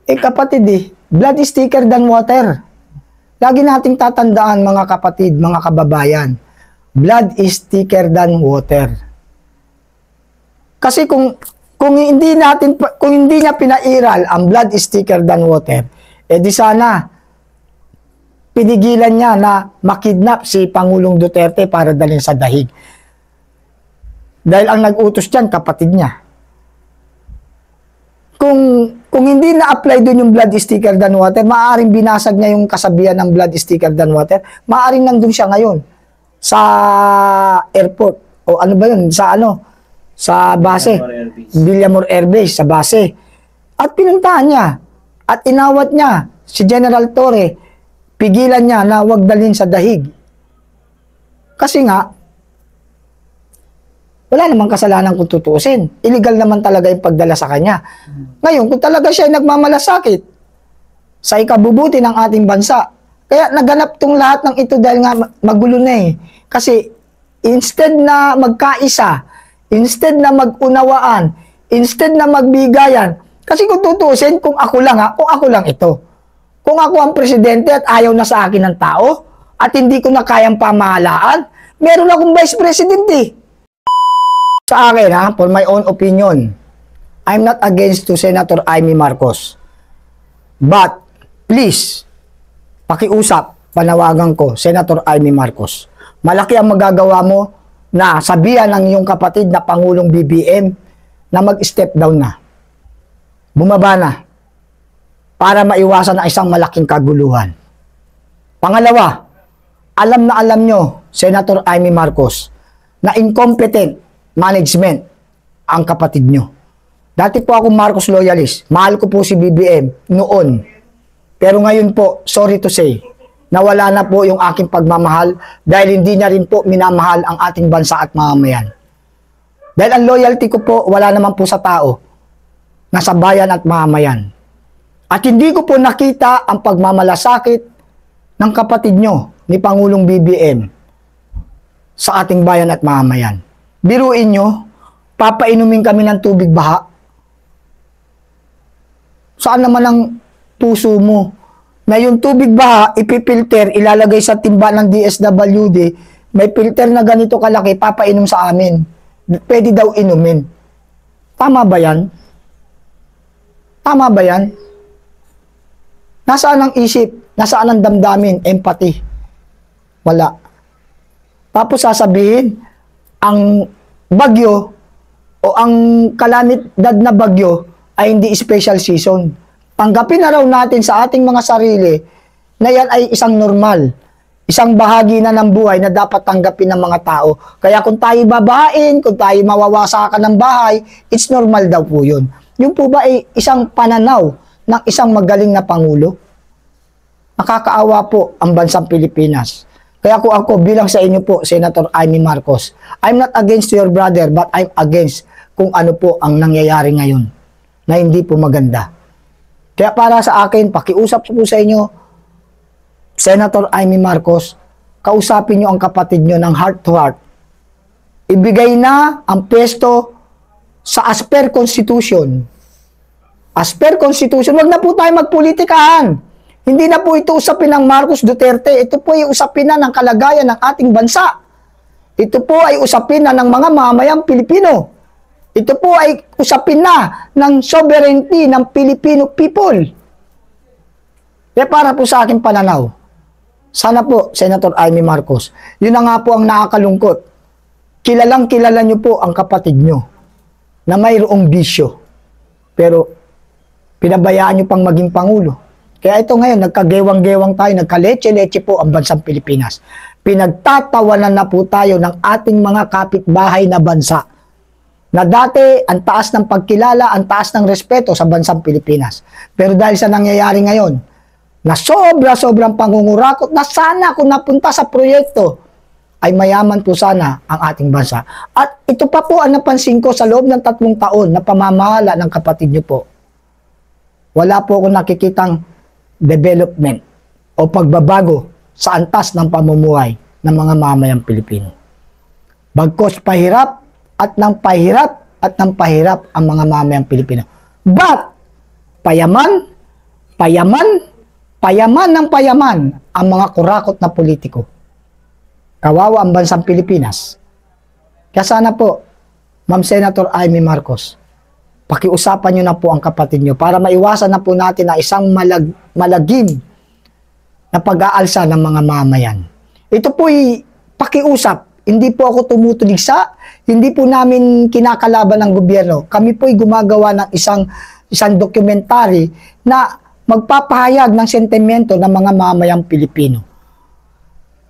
Eh kapatid blood is thicker than water. Lagi nating tatandaan mga kapatid, mga kababayan. Blood is thicker than water. Kasi kung hindi niya pinairal ang blood is thicker than water, eh di sana pinigilan niya na makidnap si Pangulong Duterte para dalhin sa dahig. Dahil ang nag-utos diyan kapatid niya. Kung hindi na-apply doon yung blood is thicker than water, maaaring binasag niya yung kasabihan ng blood is thicker than water. Maaaring nandun siya ngayon sa airport o ano ba yun, sa base, Villamor Air Base, sa base. At pinuntahan niya at inawat niya si General Torre, pigilan niya na wag dalhin sa dahig. Kasi nga, wala namang kasalanan kung tutuusin. Illegal naman talaga yung pagdala sa kanya. Ngayon, kung talaga siya ay nagmamalasakit sa ikabubuti ng ating bansa, kaya naganap tong lahat ng ito dahil nga magulo na eh. Kasi instead na magkaisa, instead na magunawaan, instead na magbigayan, kasi kung tutuusin, kung ako lang ito. Kung ako ang presidente at ayaw na sa akin ng tao, at hindi ko na kayang pamahalaan, meron akong vice president eh. Sa akin for my own opinion, I'm not against to Senator Amy Marcos. But, please, pakiusap, panawagan ko, Senator Amy Marcos. Malaki ang magagawa mo na sabihan ng iyong kapatid na Pangulong BBM na mag-step down na. Bumaba na para maiwasan ang isang malaking kaguluhan. Pangalawa, alam na alam nyo, Senator Amy Marcos, na incompetent management ang kapatid nyo. Dati po ako Marcos loyalist. Mahal ko po si BBM noon. Pero ngayon po, sorry to say, nawala na po yung aking pagmamahal dahil hindi niya rin po minamahal ang ating bansa at mamamayan. Dahil ang loyalty ko po, wala naman po sa tao, nasa bayan at mamamayan. At hindi ko po nakita ang pagmamalasakit ng kapatid nyo ni Pangulong BBM sa ating bayan at mamamayan. Biruin nyo, papainumin kami ng tubig baha. Saan naman ang puso mo? Na yung tubig baha, ipipilter, ilalagay sa timba ng DSWD, may filter na ganito kalaki, papainom sa amin. Pwede daw inumin. Tama ba yan? Tama ba yan? Nasaan ang isip? Nasaan ang damdamin? Empathy? Wala. Tapos sasabihin, ang bagyo o ang kalamidad na bagyo ay hindi special season. Tanggapin na raw natin sa ating mga sarili na yan ay isang normal, isang bahagi na ng buhay na dapat tanggapin ng mga tao. Kaya kung tayo babahain, kung tayo mawawasakan ng bahay, it's normal daw po yun. Yung po ba ay isang pananaw ng isang magaling na Pangulo? Nakakaawa po ang bansang Pilipinas. Kaya kung ako bilang sa inyo po, Senator Amy Marcos, I'm not against your brother, but I'm against kung ano po ang nangyayari ngayon na hindi po maganda. Kaya para sa akin, pakiusap po sa inyo, Senator Amy Marcos, kausapin nyo ang kapatid nyo ng heart to heart. Ibigay na ang pwesto sa as per Constitution. As per Constitution, wag na po tayo magpolitikahan. Hindi na po ito usapin ng Marcos Duterte. Ito po ay usapin na ng kalagayan ng ating bansa. Ito po ay usapin na ng mga mamamayang Pilipino. Ito po ay usapin na ng sovereignty ng Filipino people. Kaya para po sa aking pananaw, sana po, Senator Amy Marcos, yun na nga po ang nakakalungkot. Kilalang kilala nyo po ang kapatid nyo na mayroong bisyo. Pero pinabayaan nyo pang maging Pangulo. Kaya ito ngayon, nagkagewang-gewang tayo, nagkaleche-leche po ang bansang Pilipinas. Pinagtatawanan na po tayo ng ating mga kapitbahay na bansa. Na dati, ang taas ng pagkilala, ang taas ng respeto sa bansang Pilipinas. Pero dahil sa nangyayari ngayon, na sobra-sobrang pangungurakot na sana kung napunta sa proyekto, ay mayaman po sana ang ating bansa. At ito pa po ang napansin ko sa loob ng 3 taon na pamamahala ng kapatid niyo po. Wala po akong nakikitang development o pagbabago sa antas ng pamumuhay ng mga mamayang Pilipino. Bagkos pahirap at ng pahirap ang mga mamayang Pilipino. But, payaman payaman ng payaman ang mga kurakot na politiko. Kawawa ang bansang Pilipinas. Kaya sana po, Ma'am Senator Amy Marcos, pakiusapan nyo na po ang kapatid nyo para maiwasan na po natin na isang malagim na pag-aalsa ng mga mamayan. Ito po'y pakiusap. Hindi po ako tumutuligsa, hindi po namin kinakalaban ng gobyerno. Kami po'y gumagawa ng isang dokumentary na magpapahayag ng sentimento ng mga mamayang Pilipino.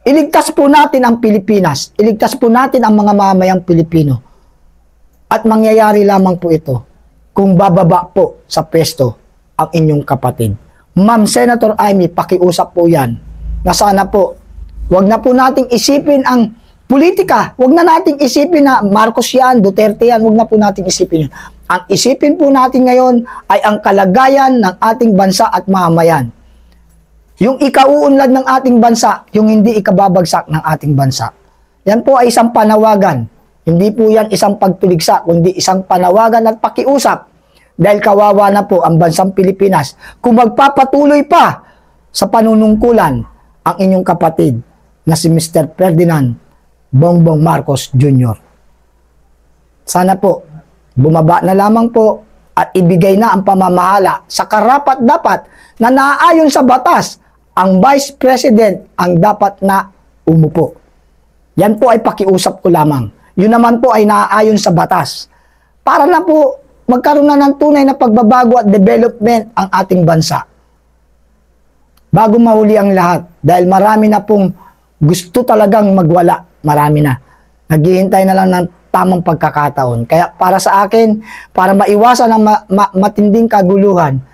Iligtas po natin ang Pilipinas. Iligtas po natin ang mga mamayang Pilipino. At mangyayari lamang po ito kung bababa po sa pwesto ang inyong kapatid. Ma'am Senator Amy, pakiusap po yan na sana po, wag na po nating isipin ang politika. Wag na nating isipin na Marcos yan, Duterte yan. Wag na po nating isipin yun. Ang isipin po natin ngayon ay ang kalagayan ng ating bansa at mamayan. Yung ikauunlad ng ating bansa, yung hindi ikababagsak ng ating bansa. Yan po ay isang panawagan. Hindi po yan isang pagtuligsa, kundi isang panawagan at pakiusap. Dahil kawawa na po ang bansang Pilipinas kung magpapatuloy pa sa panunungkulan ang inyong kapatid na si Mr. Ferdinand Bongbong Marcos Jr. Sana po, bumaba na lamang po at ibigay na ang pamamahala sa karapat-dapat na naaayon sa batas. Ang Vice President ang dapat na umupo. Yan po ay pakiusap ko lamang. Yun naman po ay naaayon sa batas. Para na po magkaroon na ng tunay na pagbabago at development ang ating bansa. Bago mahuli ang lahat, dahil marami na pong gusto talagang magwala. Marami na. Naghihintay na lang ng tamang pagkakataon. Kaya para sa akin, para maiwasan ang matinding kaguluhan,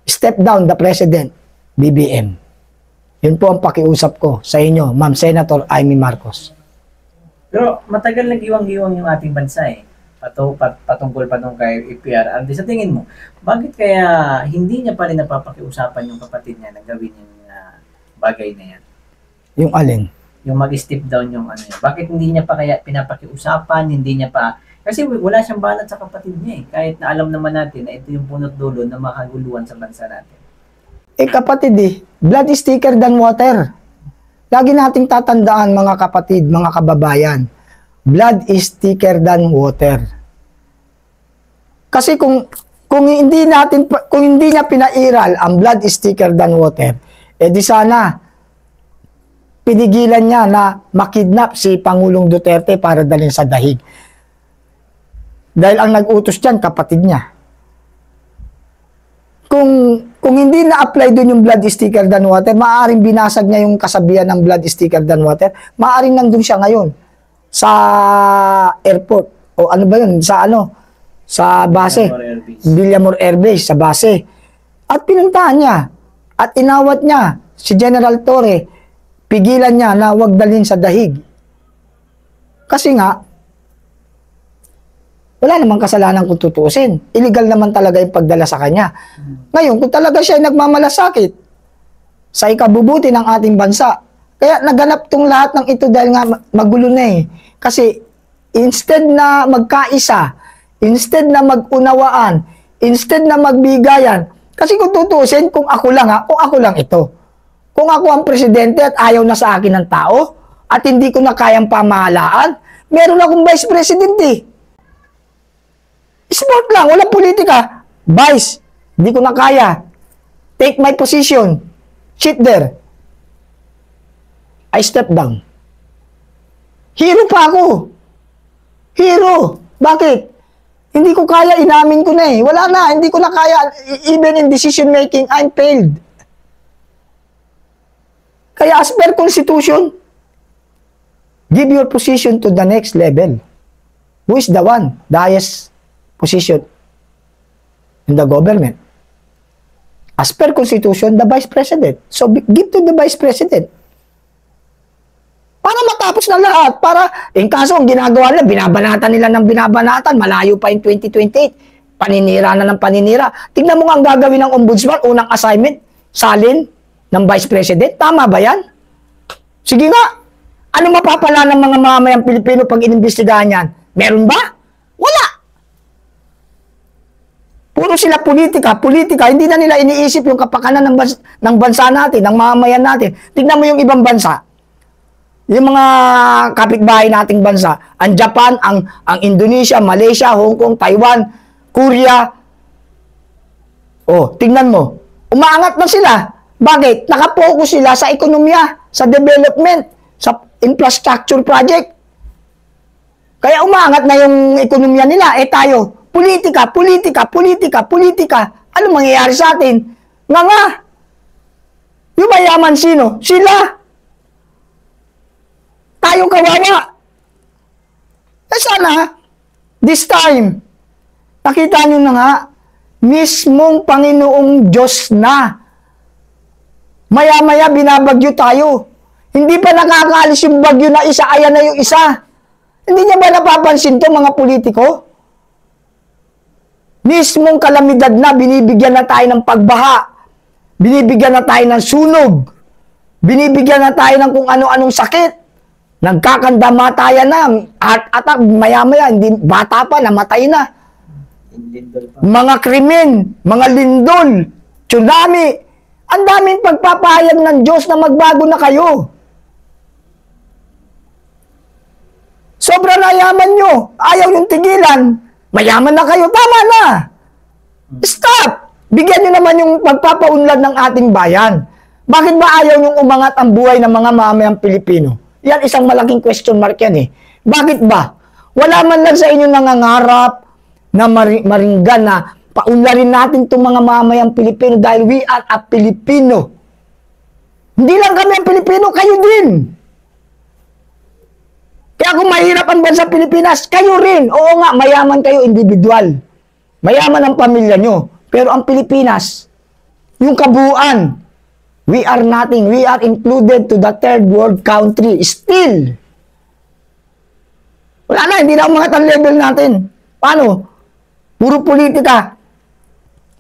step down the President, BBM. Yun po ang pakiusap ko sa inyo, Ma'am Senator Amy Marcos. Pero matagal nag-iwang-iwang yung ating bansa eh. Patungkol pa nung kay PRRD. Sa tingin mo, bakit kaya hindi niya pa rin napapakiusapan yung kapatid niya na gawin yung bagay na yan? Yung alin? Yung mag-step down yung ano niya. Bakit hindi niya pa kaya pinapakiusapan, hindi niya pa... Kasi wala siyang banat sa kapatid niya eh. Kahit na alam naman natin na ito yung punot dulo na makaguluhan sa bansa natin. Eh kapatid blood is thicker than water. Lagi nating tatandaan mga kapatid, mga kababayan. Blood is thicker than water. Kasi kung hindi niya pinairal ang blood is thicker than water, eh di sana pinigilan niya na makidnap si Pangulong Duterte para dalhin sa dahig. Dahil ang nag-utos diyan kapatid niya. Kung hindi na-apply doon yung blood is thicker than water, maaaring binasag niya yung kasabihan ng blood is thicker than water, maaaring nandun siya ngayon sa airport o ano ba yun, sa base, Villamor Air Base, sa base. At pinuntahan niya at inawat niya si General Torre, pigilan niya na wag dalhin sa dahig. Kasi nga, wala namang kasalanan kung tutuusin. Illegal naman talaga yung pagdala sa kanya. Ngayon, kung talaga siya ay nagmamalasakit sa ikabubuti ng ating bansa, kaya naganap tong lahat ng ito dahil nga magulo na eh. Kasi instead na magkaisa, instead na magunawaan, instead na magbigayan, kasi kung tutuusin, kung ako lang ito. Kung ako ang presidente at ayaw na sa akin ng tao, at hindi ko na kayang pamahalaan, meron akong vice president eh. Sport lang, walang politika. Vice, hindi ko na kaya. Take my position. Sit there. I step down. Hero pa ako. Hero. Bakit? Hindi ko kaya, inamin ko na eh. Wala na, hindi ko na kaya. Even in decision making, I'm failed. Kaya as per Constitution, give your position to the next level. Who is the one? The highest position in the government. As per Constitution, the Vice President. So, give to the Vice President. Para matapos na lahat. Para, in kaso, ang ginagawa nila, binabanatan nila ng binabanatan, malayo pa yung 2028. Paninira na ng paninira. Tignan mo nga ang gagawin ng Ombudsman, unang assignment, salin ng Vice President. Tama ba yan? Sige nga. Ano mapapala ng mga mamayang Pilipino pag inimbestigahan yan? Meron ba? Wala. Puro sila politika, politika. Hindi na nila iniisip yung kapakanan ng bansa natin, ng mamamayan natin. Tignan mo yung ibang bansa. Yung mga kapitbahay nating bansa, ang Japan, ang Indonesia, Malaysia, Hong Kong, Taiwan, Korea. Oh, tignan mo. Umaangat na sila. Bakit? Nakapokus sila sa ekonomiya, sa development, sa infrastructure project. Kaya umaangat na yung ekonomiya nila. Tayo, politika, politika, politika, politika. Ano mangyayari sa atin? Nga. Yung mayaman sino? Sila. Tayo kawawa. Sana, this time, nakita nyo na nga, mismong Panginoong Diyos na. Maya-maya binabagyo tayo. Hindi pa nakakaalis yung bagyo na isa, ayan na yung isa. Hindi niya ba napapansin to mga politiko? Mismong kalamidad na, binibigyan na tayo ng pagbaha. Binibigyan na tayo ng sunog. Binibigyan na tayo ng kung ano-anong sakit. Nagkakandamatayan na. Heart attack, maya-maya, hindi, bata pa, namatay na. Mga krimen, mga lindol, tsunami. Ang daming pagpapahayag ng Diyos na magbago na kayo. Sobrang yaman nyo. Ayaw yung tigilan. Mayaman na kayo. Tama na. Stop. Bigyan nyo naman yung pagpapaunlad ng ating bayan. Bakit ba ayaw yung umangat ang buhay ng mga mamamayang Pilipino? Yan isang malaking question mark yan eh. Bakit ba? Wala man lang sa inyo nangangarap na maringgan na paunlarin natin itong mga mamamayang Pilipino dahil we are a Filipino. Hindi lang kami ang Pilipino, kayo din. Kaya kung mahirap ang bansa Pilipinas, kayo rin. Oo nga, mayaman kayo individual. Mayaman ang pamilya nyo. Pero ang Pilipinas, yung kabuuan, we are nothing. We are included to the third world country. Still. Wala na, hindi na umangat ang level natin. Paano? Puro politika.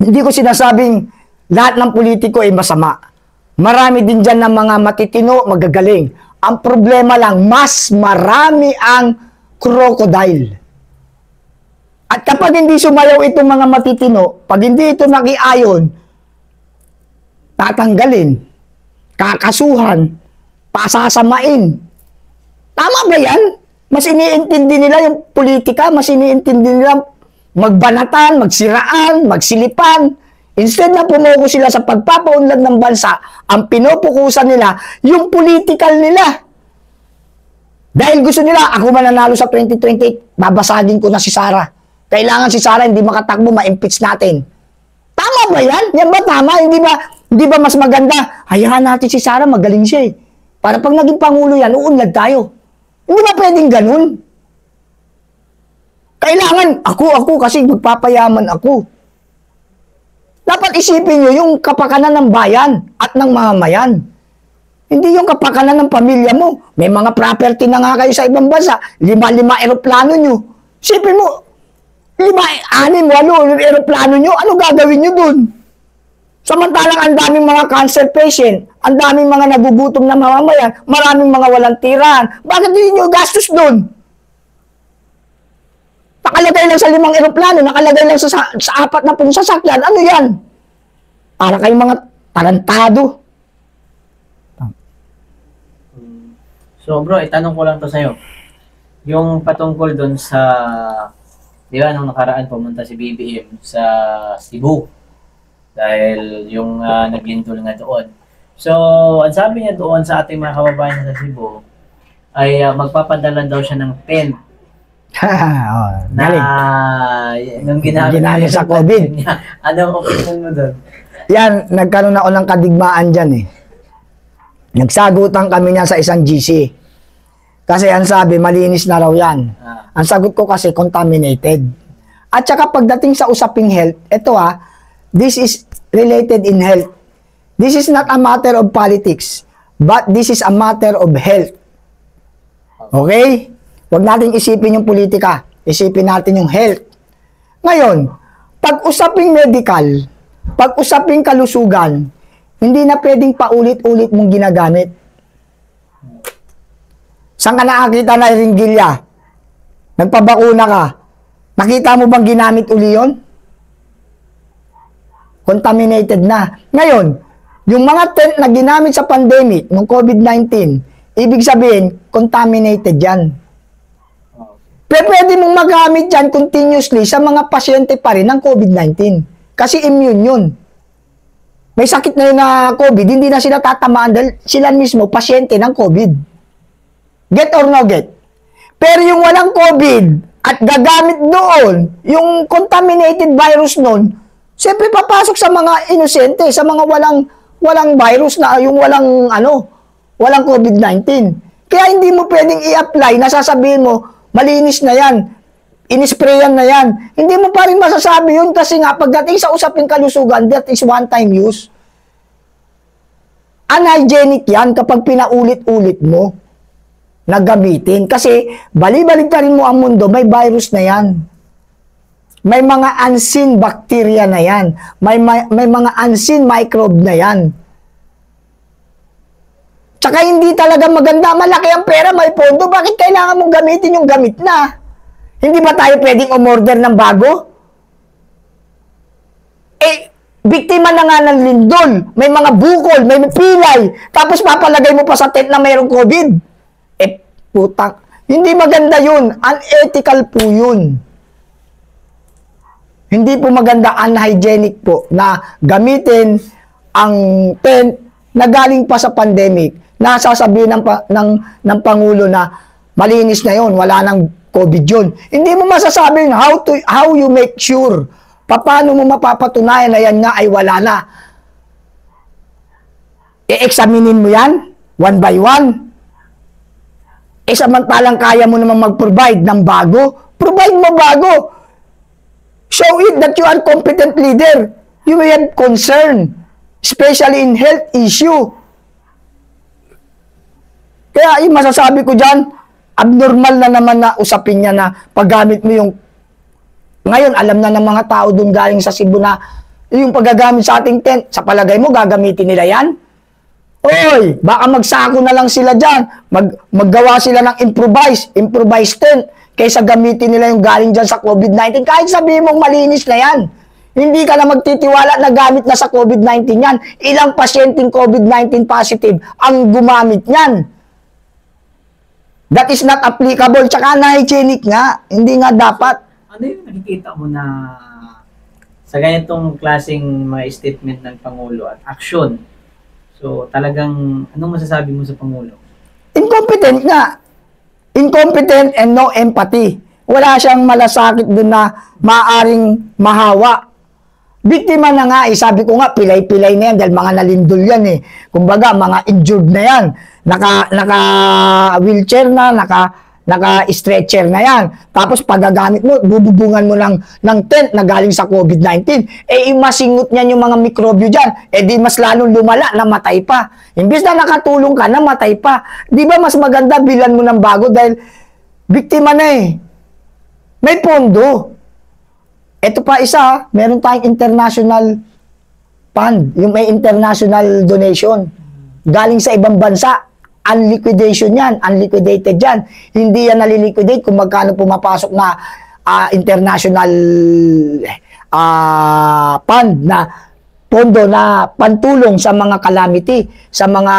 Hindi ko sinasabing lahat ng politiko ay masama. Marami din dyan ng mga matitino, magagaling. Ang problema lang, mas marami ang crocodile. At kapag hindi sumayaw itong mga matitino, pag hindi ito nakiayon, tatanggalin, kakasuhan, pasasamain. Tama ba yan? Mas iniintindi nila yung politika, mas iniintindi nila magbanatan, magsiraan, magsilipan. Instead na pumuko sila sa pagpapaunlad ng bansa, ang pinupukusan nila, yung political nila. Dahil gusto nila, ako mananalo sa 2028, babasagin ko na si Sara. Kailangan si Sara hindi makatakbo, ma-impeach natin. Tama ba yan? Yan ba tama? Hindi ba mas maganda? Hayaan natin si Sara, magaling siya eh. Para pag naging Pangulo yan, uunlad tayo. Hindi ba pwedeng ganun? Kailangan, ako kasi magpapayaman ako. Dapat isipin nyo yung kapakanan ng bayan at ng mamamayan. Hindi yung kapakanan ng pamilya mo. May mga property na nga kayo sa ibang bansa. 5 eroplano nyo. Isipin mo, 5, 6, 8 eroplano nyo. Ano gagawin nyo dun? Samantalang ang daming mga cancer patient, ang daming mga nagugutom na mamamayan, maraming mga walang tirahan. Bakit hindi nyo gastos dun? Nakalagay lang sa 5 eroplano, nakalagay lang sa 4 na pong sasakyan. Ano yan? Para kayong mga tarantado. So bro, itanong ko lang to sa'yo. Yung patungkol doon sa, di ba, nung nakaraan pumunta si BBM sa Cebu. Dahil yung naglindol nga doon. So, ang sabi niya doon sa ating mga kababayan sa Cebu, ay magpapadala daw siya ng tent Oh, na nung ginamit sa COVID. Ano ang opinion mo doon? Yan, nagkaroon ako ng kadigmaan dyan eh. Nagsagutan kami niya sa isang GC. Kasi ang sabi, malinis na raw yan. Ang sagot ko kasi, contaminated. At saka pagdating sa usaping health, ito this is related in health. This is not a matter of politics, but this is a matter of health. Okay? Huwag natin isipin yung politika. Isipin natin yung health. Ngayon, pag usaping medical, pag usaping kalusugan, hindi na pwedeng paulit-ulit mong ginagamit. Saan ka nakakita na ringgilya? Nagpabakuna ka. Nakita mo bang ginamit uli yun? contaminated na. Ngayon, yung mga tent na ginamit sa pandemic ng COVID-19, ibig sabihin, contaminated yan. Pero pwede mong magamit yan continuously sa mga pasyente pa rin ng COVID-19. Kasi immune yun. May sakit na yun na COVID, hindi na sila tatamaan dahil sila mismo pasyente ng COVID. Get or no get? Pero yung walang COVID at gagamit doon, yung contaminated virus noon, siyempre papasok sa mga inosente, sa mga walang virus na, yung walang COVID-19. Kaya hindi mo pwedeng i-apply na sasabihin mo, malinis na yan, inisprayan na yan. Hindi mo pa rin masasabi yun kasi nga pagdating sa usaping kalusugan, that is one-time use. Unhygienic yan kapag pinaulit-ulit mo na gamitin. Kasi bali-balik na rin mo ang mundo, may virus na yan. May mga unseen bacteria na yan. May mga unseen microbe na yan. Tsaka hindi talaga maganda, malaki ang pera, may pondo. Bakit kailangan mong gamitin yung gamit na? Hindi ba tayo pwedeng umorder ng bago? Biktima na nga ng lindol. May mga bukol, may pilay. Tapos papalagay mo pa sa tent na mayroong COVID. Putang. Hindi maganda yun. Unethical po yun. Hindi po maganda, unhygienic po na gamitin ang tent na galing pa sa pandemic. Nasasabihin ng Pangulo na malinis na yon, wala nang COVID yun. Hindi mo masasabi how you make sure. Paano mo mapapatunayan na yan nga ay wala na? I-examinin mo yan, one by one. Samantalang kaya mo naman mag-provide ng bago, provide mo bago. Show it that you are competent leader. You may have concern, especially in health issue. Kaya yung masasabi ko dyan, abnormal na naman na usapin niya na paggamit mo yung, ngayon alam na ng mga tao doon galing sa Cebu na yung paggagamit sa ating tent, sa palagay mo gagamitin nila yan? Oy, baka magsako na lang sila dyan, maggawa sila ng improvised tent, kaysa gamitin nila yung galing dyan sa COVID-19. Kahit sabihin mong malinis na yan, hindi ka na magtitiwala na gamit na sa COVID-19 yan. Ilang pasyenteng COVID-19 positive ang gumamit yan. That is not applicable. Tsaka na-hygienic nga. Hindi nga dapat. Ano yung nakikita mo na sa ganitong klaseng mga statement ng Pangulo at aksyon? So, talagang, anong masasabi mo sa Pangulo? Incompetent nga. Incompetent and no empathy. Wala siyang malasakit doon na maaring mahawa. Biktima na nga, sabi ko nga, pilay-pilay na yan dahil mga nalindol yan eh. Kumbaga, mga injured na yan. Naka-wheelchair na, naka-stretcher na yan. Tapos paggagamit mo, bububungan mo ng tent na galing sa COVID-19. Masingot niyan yung mga mikrobyo dyan. Di mas lalong lumala, namatay pa. Imbis na nakatulong ka, namatay pa. Di ba mas maganda bilan mo ng bago dahil biktima na eh. May pondo. Ito pa isa, meron tayong international fund, yung may international donation. Galing sa ibang bansa, unliquidation yan, unliquidated yan. Hindi yan naliliquidate kung magkano pumapasok na international fund na pondo na pantulong sa mga calamity, sa mga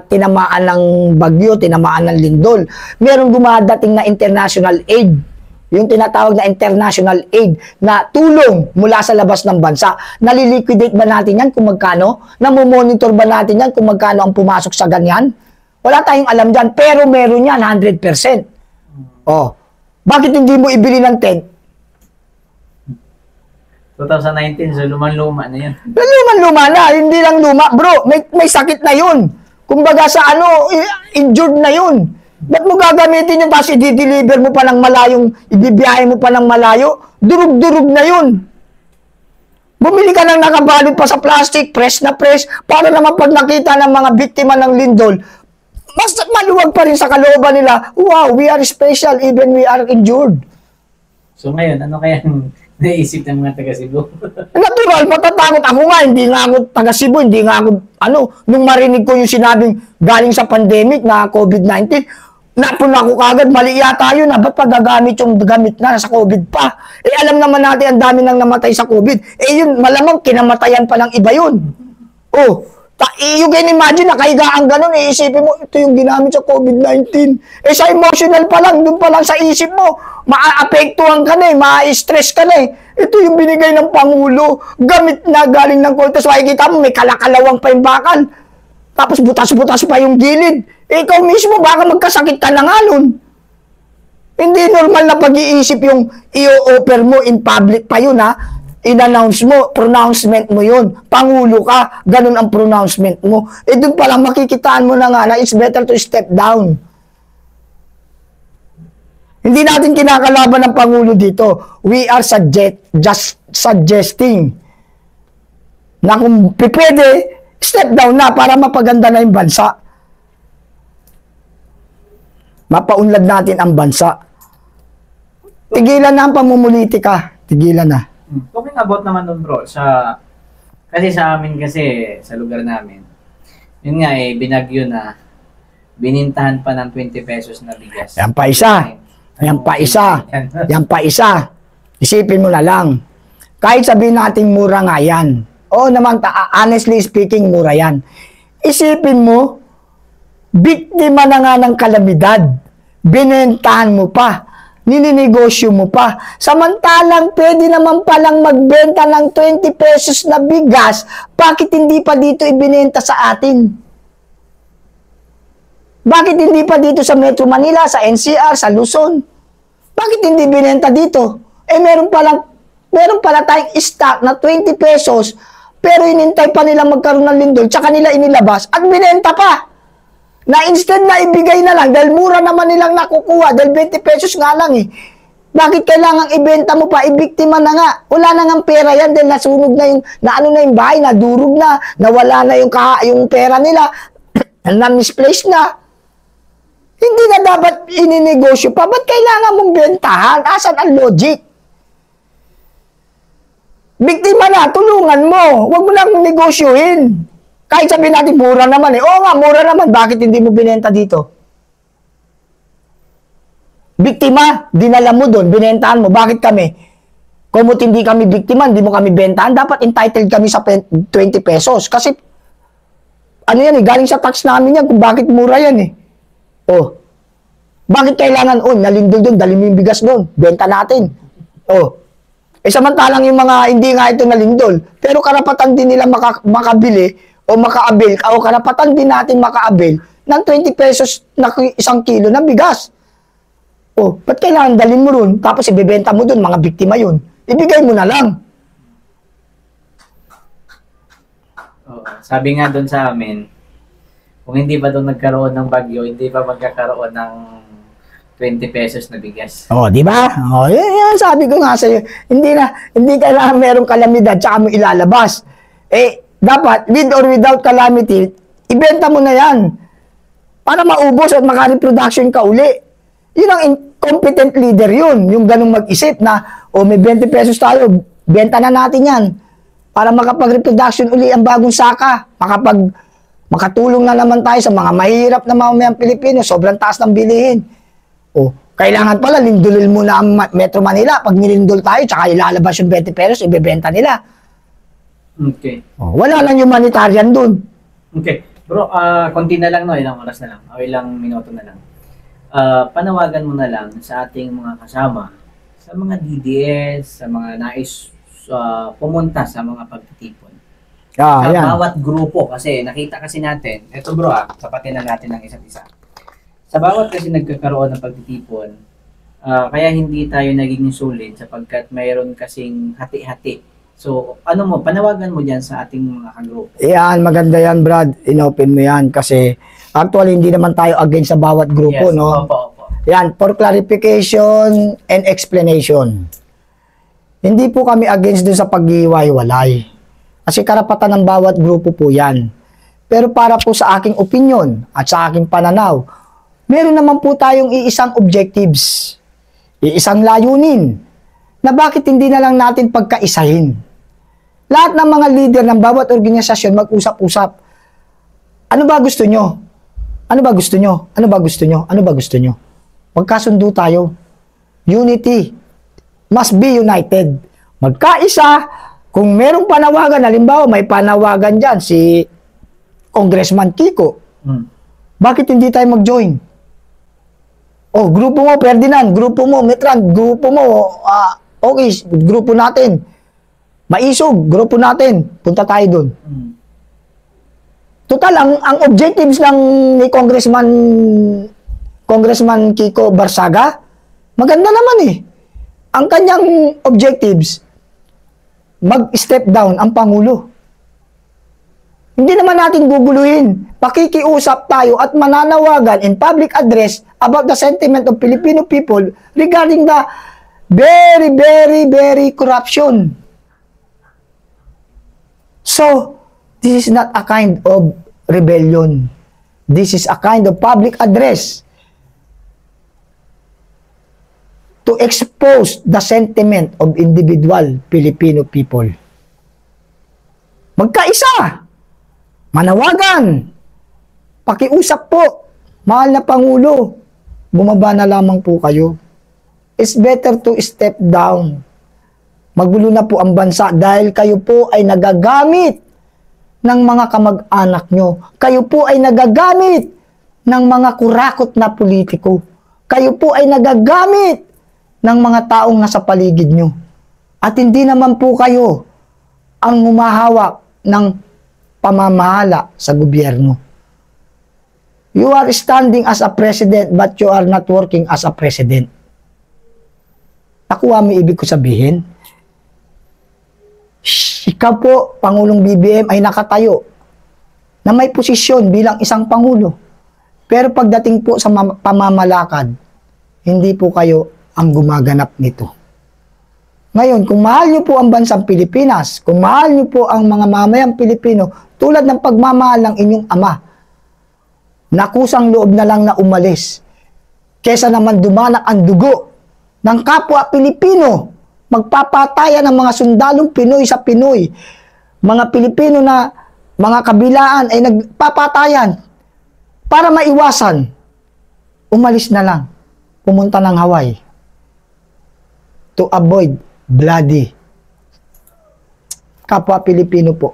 tinamaan ng bagyo, tinamaan ng lindol. Merong dumadating na international aid, yung tinatawag na international aid na tulong mula sa labas ng bansa. Naliliquidate ba natin yan kung magkano? Namomonitor ba natin yan kung magkano ang pumasok sa ganyan? Wala tayong alam dyan, pero meron yan 100%. Oh, bakit hindi mo ibili ng tent? 2019, so luman-luma na yan. Luman-luma na, hindi lang luma. Bro, may sakit na yun. Kumbaga sa injured na yun. Ba't mo gagamitin yun tapos i-deliver mo pa ng malayong, ibibiyahe mo pa ng malayo? Durug-durug na yun. Bumili ka ng nakabalot pa sa plastic, press na press, para naman pag nakita ng mga biktima ng lindol, mas maluwag pa rin sa kalooban nila, wow, we are special even we are injured. So ngayon, ano kaya naisip ng mga taga Cebu? Natural, matatakot ako nga, hindi nga ako taga Cebu, hindi nga ako, nung marinig ko yung sinabing galing sa pandemic na COVID-19, napuna ko kagad, mali yata yun, ba't pa gagamit yung gamit na sa COVID pa? Eh, alam naman natin, ang dami nang namatay sa COVID. Eh, yun, malamang kinamatayan pa ng iba yun. Oh, you can imagine, nakahigaan ganun, eh, isipin mo, ito yung ginamit sa COVID-19. Eh, sa emotional pa lang, dun pa lang sa isip mo, maaapektuhan ka na eh, ma-stress ka na eh. Ito yung binigay ng Pangulo, gamit na galing ng COVID. Tapos makikita mo, may kalakalawang pa yung bakal. Tapos butas-butas pa yung gilid. Eh, ikaw mismo, baka magkasakit ka na nga nun. Hindi normal na pag-iisip yung i-offer mo in public pa yun, ha? In-announce mo, pronouncement mo yun. Pangulo ka, ganun ang pronouncement mo. Eh, dun palang makikitaan mo na nga na it's better to step down. Hindi natin kinakalaban ng Pangulo dito. We are just suggesting na kung pwede, step down na para mapaganda na yung bansa. Mapaunlad natin ang bansa. Tigilan na ang pamumulitika. Tigilan na. Talking about naman nun bro, kasi sa amin kasi, sa lugar namin, yun nga eh, binagyo na, binintahan pa ng 20 pesos na bigas. Yan pa isa. Yan pa isa. Yan pa isa. Isipin mo na lang. Kahit sabihin natin mura nga yan. Oo naman, honestly speaking, mura yan. Isipin mo, biktima na nga ng kalamidad. Binentahan mo pa. Nininegosyo mo pa. Samantalang pwede naman palang magbenta ng 20 pesos na bigas, bakit hindi pa dito ibinenta sa atin? Bakit hindi pa dito sa Metro Manila, sa NCR, sa Luzon? Bakit hindi binenta dito? Eh meron pala tayong stock na 20 pesos, pero inintay pa nila magkaroon ng lindol, tsaka nila inilabas at binenta pa. Na instead na ibigay na lang, dahil mura naman nilang nakukuha, dahil 20 pesos nga lang eh. Bakit kailangang ibenta mo pa, ibiktima na nga? Wala na nga pera yan, dahil nasunog na yung, naano na yung bahay, nadurog na, nawala na yung pera nila, na-misplaced na. Hindi na dapat ininegosyo pa, ba't kailangan mong bentahan? Asan ang logic? Biktima na, tulungan mo, huwag mo lang negosyohin. Kahit sabihin natin, mura naman eh. Oo nga, mura naman. Bakit hindi mo binenta dito? Biktima, dinala mo doon, binentahan mo. Bakit kami? Kung hindi kami biktima, hindi mo kami bentahan, dapat entitled kami sa 20 pesos. Kasi, ano yan eh, galing sa tax namin yan kung bakit mura yan eh. Oh. Bakit kailangan, nalindol doon, dali mo yung bigas doon, benta natin. Oh. Eh samantalang yung mga hindi nga ito nalindol, pero karapatan din nila makabili o makaabil, o karapatan din natin makaabil ng 20 pesos na 1 kilo ng bigas. O, ba't kailangan dalhin mo ron, tapos ibebenta mo dun, mga biktima yun. Ibigay mo na lang. Sabi nga doon sa amin, kung hindi pa doon nagkaroon ng bagyo, hindi pa magkakaroon ng 20 pesos na bigas. Di ba? Yan sabi ko nga sa'yo. Hindi kailangan merong kalamidad, tsaka mo ilalabas. Dapat, with or without calamity, ibenta mo na yan. Para maubos at maka-reproduction ka uli. Yun ang incompetent leader yun. Yung ganung mag-isip na, may 20 pesos tayo, benta na natin yan. Para makapag-reproduction uli ang bagong saka. Makatulong na naman tayo sa mga mahirap na mamamayang Pilipino. Sobrang taas ng bilihin. Kailangan pala, lindulil muna ang Metro Manila. Pag nilindol tayo, tsaka ilalabas yung 20 pesos, ibebenta nila. Okay. Wala lang humanitarian dun. Okay. Bro, konti na lang, no? Ilang oras na lang. O ilang minuto na lang. Panawagan mo na lang sa ating mga kasama, sa mga DDS, sa mga nais pumunta sa mga pagtitipon. Sa Yan. bawat grupo, kasi nakita kasi natin, eto bro, sapatin na natin ng isa't isa. Sa bawat kasi nagkakaroon ng pagtitipon, kaya hindi tayo naging sulit sapagkat mayroon kasing hati-hati. So, panawagan mo dyan sa ating mga kagrupo. Yan, maganda yan, Brad. Inopen mo yan kasi actually hindi naman tayo against sa bawat grupo, Yes, no? opo. Yan, for clarification and explanation. Hindi po kami against dun sa pag-iwalay. Kasi karapatan ng bawat grupo po yan. Pero para po sa aking opinion at sa aking pananaw, meron naman po tayong iisang objectives, iisang layunin, na bakit hindi na lang natin pagkaisahin. Lahat ng mga leader ng bawat organisasyon mag-usap-usap. Ano ba gusto nyo? Ano ba gusto nyo? Ano ba gusto nyo? Ano ba gusto nyo? Magkasundo tayo. Unity. Must be united. Magkaisa. Kung merong panawagan, halimbawa may panawagan dyan, si Congressman Kiko, bakit hindi tayo mag-join? Oh, grupo mo, Ferdinand, grupo mo, Metran, grupo mo, okay, grupo natin. Maisog, grupo natin. Punta tayo doon. Total, ang objectives ng ni Congressman Kiko Barsaga, maganda naman eh. Ang kanyang objectives, mag-step down ang Pangulo. Hindi naman natin guguluhin. Pakikiusap tayo at mananawagan in public address about the sentiment of Filipino people regarding the very, very, very corruption. So, this is not a kind of rebellion. This is a kind of public address to expose the sentiment of individual Filipino people. Magkaisa! Manawagan! Pakiusap po! Mahal na Pangulo, bumaba na lamang po kayo. It's better to step down. Magulo na po ang bansa dahil kayo po ay nagagamit ng mga kamag-anak nyo. Kayo po ay nagagamit ng mga kurakot na politiko. Kayo po ay nagagamit ng mga taong nasa paligid nyo. At hindi naman po kayo ang humahawak ng pamamahala sa gobyerno. You are standing as a president but you are not working as a president. Nakuha mo ibig ko sabihin? Ikaw po, Pangulong BBM, ay nakatayo na may posisyon bilang isang Pangulo. Pero pagdating po sa pamamalakad, hindi po kayo ang gumaganap nito. Ngayon, kung mahal niyo po ang bansang Pilipinas, kung mahal niyo po ang mga mamayang Pilipino, tulad ng pagmamahal ng inyong ama, nakusang loob na lang na umalis, kesa naman dumanak ang dugo ng kapwa Pilipino, magpapatayan ng mga sundalong Pinoy sa Pinoy, mga Pilipino na mga kabilaan ay nagpapatayan para maiwasan, umalis na lang, pumunta ng Hawaii to avoid bloody kapwa Pilipino po.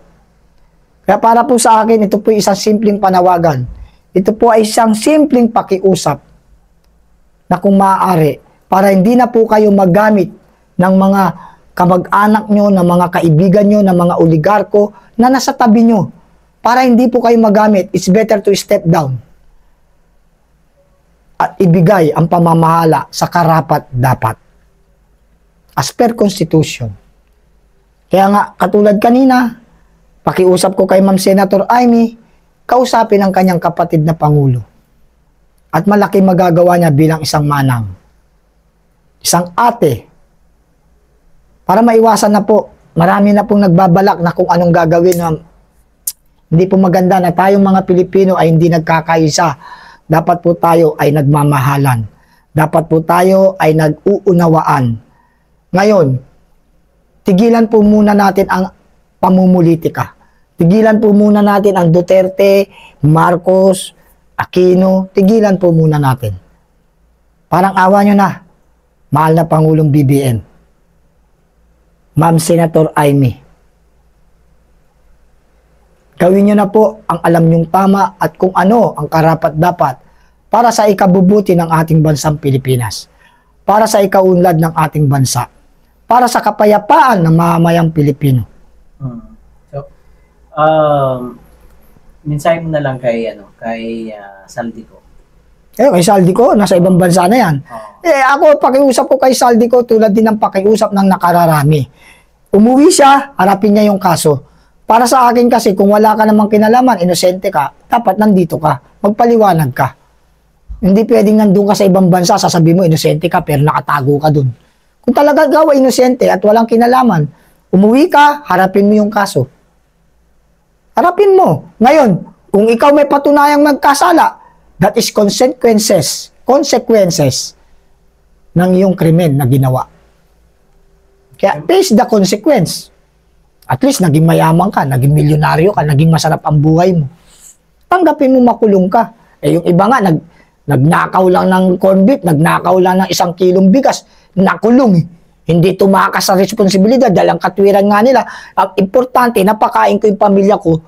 Kaya para po sa akin, ito po isang simpleng panawagan. Ito po ay isang simpleng pakiusap na kung maaari, para hindi na po kayo maggamit ng mga kamag-anak nyo, ng mga kaibigan nyo, ng mga oligarko na nasa tabi nyo. Para hindi po kayo magamit, it's better to step down at ibigay ang pamamahala sa karapat-dapat as per Constitution. Kaya nga, katulad kanina, pakiusap ko kay Ma'am Senator Amy, kausapin ang kanyang kapatid na Pangulo. At malaki magagawa niya bilang isang manang, isang ate, para maiwasan na po, marami na pong nagbabalak na kung anong gagawin na hindi po maganda na tayong mga Pilipino ay hindi nagkakaisa. Dapat po tayo ay nagmamahalan. Dapat po tayo ay nag-uunawaan. Ngayon, tigilan po muna natin ang pamumulitika. Tigilan po muna natin ang Duterte, Marcos, Aquino. Tigilan po muna natin. Parang awa nyo na, mahal na Pangulong BBM. Ma'am Senator Amy. Gawin nyo na po ang alam nyong tama at kung ano ang karapat-dapat para sa ikabubuti ng ating bansang Pilipinas. Para sa ikaunlad ng ating bansa. Para sa kapayapaan ng mamamayang Pilipino. So, mensahe mo na lang kay Saldico. Kay Saldico, nasa ibang bansa na yan. Ako, pakiusap ko kay Saldico tulad din ng pakiusap ng nakararami. Umuwi siya, harapin niya yung kaso. Para sa akin kasi, kung wala ka namang kinalaman, inosente ka, dapat nandito ka, magpaliwanag ka. Hindi pwedeng nandun ka sa ibang bansa, sasabihin mo, inosente ka, pero nakatago ka dun. Kung talaga gawa inosente at walang kinalaman, umuwi ka, harapin mo yung kaso. Harapin mo. Ngayon, kung ikaw may patunayang magkasala, that is consequences ng iyong krimen na ginawa. Kaya face the consequence. At least naging mayaman ka, naging milyonaryo ka, naging masarap ang buhay mo. Tanggapin mo makulong ka. Eh yung iba nga, nagnakaw lang ng corned beef, nagnakaw lang ng 1 kilong bigas, nakulong eh. Hindi tumakas sa responsibilidad dahil ang katwiran nga nila, ang importante, napakain ko yung pamilya ko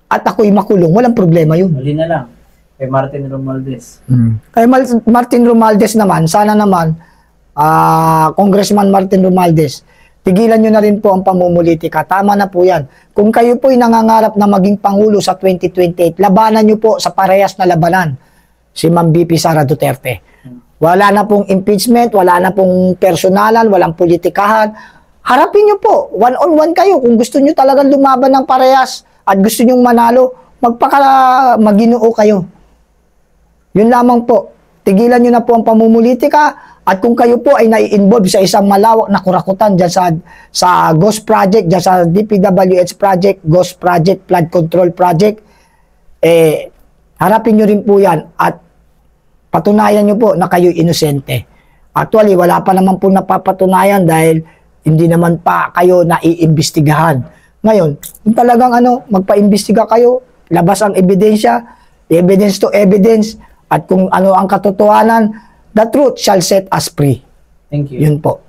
at ako'y makulong. Walang problema yun. Muli na lang. Kay Martin Romualdez. Kay Martin Romualdez naman, sana naman, Congressman Martin Romualdez, tigilan nyo na rin po ang pamumulitika. Tama na po yan. Kung kayo po'y nangangarap na maging Pangulo sa 2028, labanan nyo po sa parehas na labanan si Ma'am BP Sara Duterte. Wala na pong impeachment, wala na pong personalan, walang politikahan. Harapin nyo po, one-on-one kayo. Kung gusto nyo talagang lumaban ng parehas at gusto nyo manalo, maginoo kayo. Yun lamang po. Tigilan nyo na po ang pamumulitika at kung kayo po ay nai-involve sa isang malawak na kurakutan dyan sa Ghost Project, dyan sa DPWH Project, Ghost Project, Flood Control Project, harapin nyo rin po yan at patunayan nyo po na kayo inosente. Actually, wala pa naman po napapatunayan dahil hindi naman pa kayo naiimbestigahan. Ngayon, kung talagang magpa-imbestiga kayo, labas ang ebidensya, evidence to evidence, at kung ano ang katotohanan, the truth shall set us free. Thank you. Yun po.